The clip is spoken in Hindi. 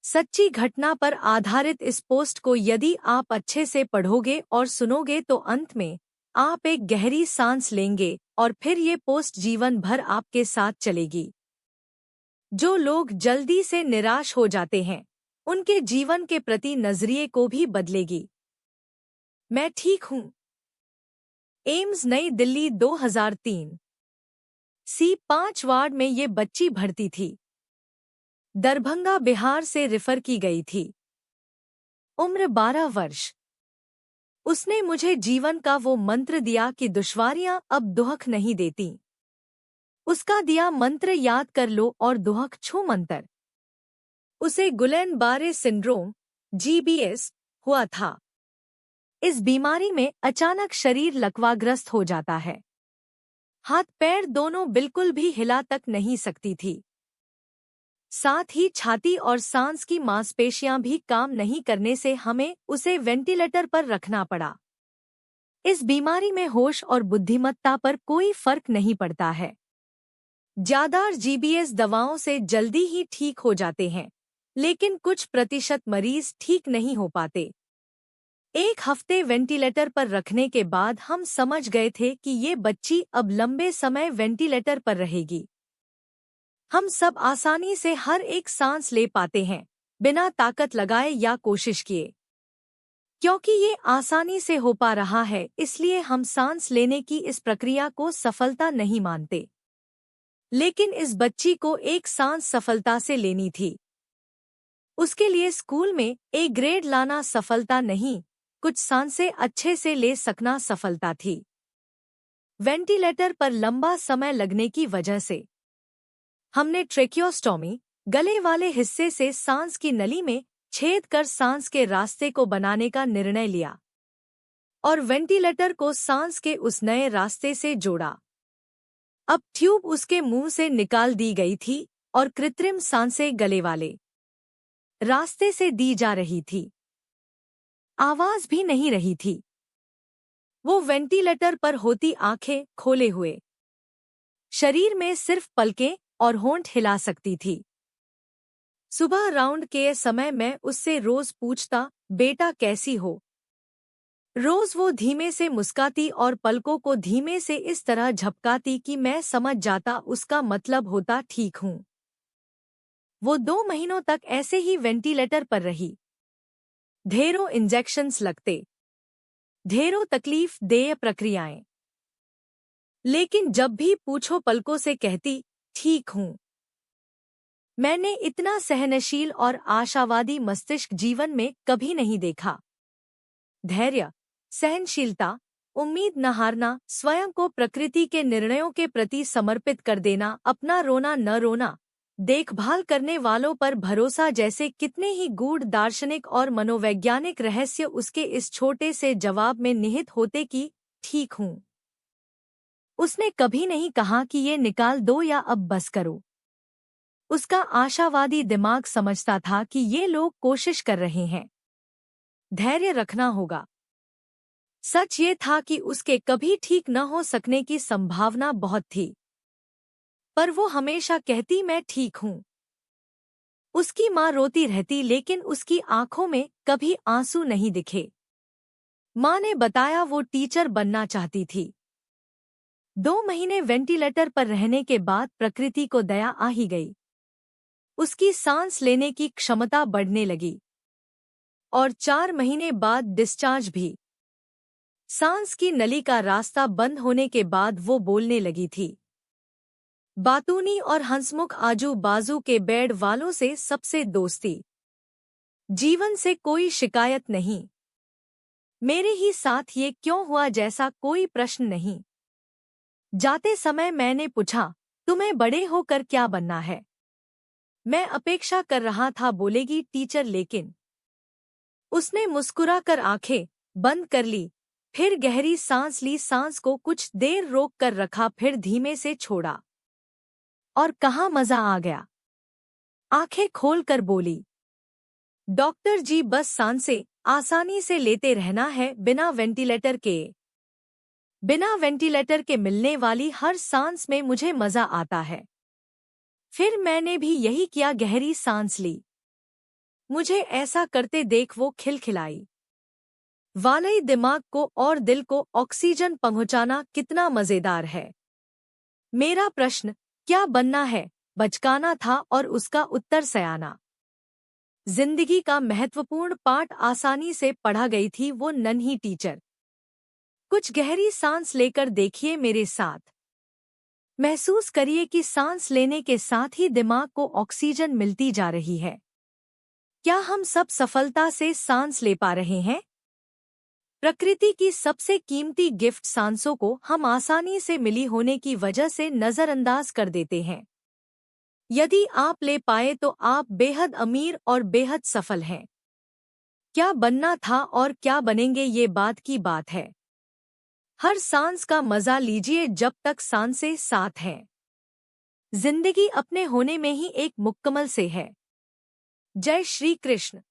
सच्ची घटना पर आधारित इस पोस्ट को यदि आप अच्छे से पढ़ोगे और सुनोगे तो अंत में आप एक गहरी सांस लेंगे और फिर ये पोस्ट जीवन भर आपके साथ चलेगी। जो लोग जल्दी से निराश हो जाते हैं, उनके जीवन के प्रति नजरिए को भी बदलेगी। मैं ठीक हूँ। एम्स नई दिल्ली 2003। C5 वार्ड में ये बच्ची भर्ती थी। दरभंगा बिहार से रेफर की गई थी। उम्र 12 वर्ष। उसने मुझे जीवन का वो मंत्र दिया कि दुश्वारियां अब दुहक नहीं देती। उसका दिया मंत्र याद कर लो और दुहक छू मंतर। उसे गुलेन बारे सिंड्रोम GBS हुआ था। इस बीमारी में अचानक शरीर लकवाग्रस्त हो जाता है। हाथ पैर दोनों बिल्कुल भी हिला तक नहीं सकती थी। साथ ही छाती और सांस की मांसपेशियां भी काम नहीं करने से हमें उसे वेंटिलेटर पर रखना पड़ा। इस बीमारी में होश और बुद्धिमत्ता पर कोई फर्क नहीं पड़ता है। ज्यादातर GBS दवाओं से जल्दी ही ठीक हो जाते हैं, लेकिन कुछ प्रतिशत मरीज ठीक नहीं हो पाते। 1 हफ्ते वेंटिलेटर पर रखने के बाद हम समझ गए थे कि ये बच्ची अब लंबे समय वेंटिलेटर पर रहेगी। हम सब आसानी से हर एक सांस ले पाते हैं, बिना ताकत लगाए या कोशिश किए। क्योंकि ये आसानी से हो पा रहा है, इसलिए हम सांस लेने की इस प्रक्रिया को सफलता नहीं मानते। लेकिन इस बच्ची को एक सांस सफलता से लेनी थी। उसके लिए स्कूल में A ग्रेड लाना सफलता नहीं, कुछ सांसें अच्छे से ले सकना सफलता थी। वेंटिलेटर पर लंबा समय लगने की वजह से हमने ट्रेकियोस्टोमी, गले वाले हिस्से से सांस की नली में छेद कर सांस के रास्ते को बनाने का निर्णय लिया और वेंटिलेटर को सांस के उस नए रास्ते से जोड़ा। अब ट्यूब उसके मुंह से निकाल दी गई थी और कृत्रिम सांसें गले वाले रास्ते से दी जा रही थी। आवाज भी नहीं रही थी। वो वेंटिलेटर पर होती आंखें खोले हुए, शरीर में सिर्फ पलकें और होंठ हिला सकती थी। सुबह राउंड के समय मैं उससे रोज पूछता, बेटा कैसी हो? रोज वो धीमे से मुस्काती और पलकों को धीमे से इस तरह झपकाती कि मैं समझ जाता उसका मतलब होता ठीक हूँ। वो 2 महीनों तक ऐसे ही वेंटिलेटर पर रही। ढेरों इंजेक्शन्स लगते, ढेरों तकलीफ देय प्रक्रियाएं। लेकिन जब भी पूछो पलकों से कहती, ठीक हूँ। मैंने इतना सहनशील और आशावादी मस्तिष्क जीवन में कभी नहीं देखा। धैर्य, सहनशीलता, उम्मीद न हारना, स्वयं को प्रकृति के निर्णयों के प्रति समर्पित कर देना, अपना रोना न रोना, देखभाल करने वालों पर भरोसा जैसे कितने ही गूढ़ दार्शनिक और मनोवैज्ञानिक रहस्य उसके इस छोटे से जवाब में निहित होते कि ठीक हूँ। उसने कभी नहीं कहा कि ये निकाल दो या अब बस करो। उसका आशावादी दिमाग समझता था कि ये लोग कोशिश कर रहे हैं, धैर्य रखना होगा। सच ये था कि उसके कभी ठीक न हो सकने की संभावना बहुत थी, पर वो हमेशा कहती मैं ठीक हूँ। उसकी माँ रोती रहती लेकिन उसकी आंखों में कभी आंसू नहीं दिखे। माँ ने बताया वो टीचर बनना चाहती थी। 2 महीने वेंटिलेटर पर रहने के बाद प्रकृति को दया आ ही गई। उसकी सांस लेने की क्षमता बढ़ने लगी और 4 महीने बाद डिस्चार्ज भी। सांस की नली का रास्ता बंद होने के बाद वो बोलने लगी थी। बातूनी और हंसमुख आजू बाजू के बेड वालों से सबसे दोस्ती। जीवन से कोई शिकायत नहीं। मेरे ही साथ ये क्यों हुआ जैसा कोई प्रश्न नहीं। जाते समय मैंने पूछा, तुम्हें बड़े होकर क्या बनना है? मैं अपेक्षा कर रहा था बोलेगी टीचर, लेकिन उसने मुस्कुराकर आंखें बंद कर ली, फिर गहरी सांस ली, सांस को कुछ देर रोक कर रखा, फिर धीमे से छोड़ा और कहा मजा आ गया। आंखें खोलकर बोली, डॉक्टर जी बस सांसें आसानी से लेते रहना है, बिना वेंटिलेटर के। बिना वेंटिलेटर के मिलने वाली हर सांस में मुझे मजा आता है। फिर मैंने भी यही किया, गहरी सांस ली। मुझे ऐसा करते देख वो खिलखिलाई। वालई दिमाग को और दिल को ऑक्सीजन पहुंचाना कितना मजेदार है। मेरा प्रश्न, क्या बनना है, बचकाना था और उसका उत्तर सयाना। जिंदगी का महत्वपूर्ण पाठ आसानी से पढ़ा गई थी वो नन्ही टीचर। कुछ गहरी सांस लेकर देखिए मेरे साथ। महसूस करिए कि सांस लेने के साथ ही दिमाग को ऑक्सीजन मिलती जा रही है। क्या हम सब सफलता से सांस ले पा रहे हैं? प्रकृति की सबसे कीमती गिफ्ट सांसों को हम आसानी से मिली होने की वजह से नजरअंदाज कर देते हैं। यदि आप ले पाए तो आप बेहद अमीर और बेहद सफल हैं। क्या बनना था और क्या बनेंगे ये बात की बात है। हर सांस का मजा लीजिए जब तक सांसें साथ हैं। जिंदगी अपने होने में ही एक मुकम्मल से है। जय श्री कृष्ण।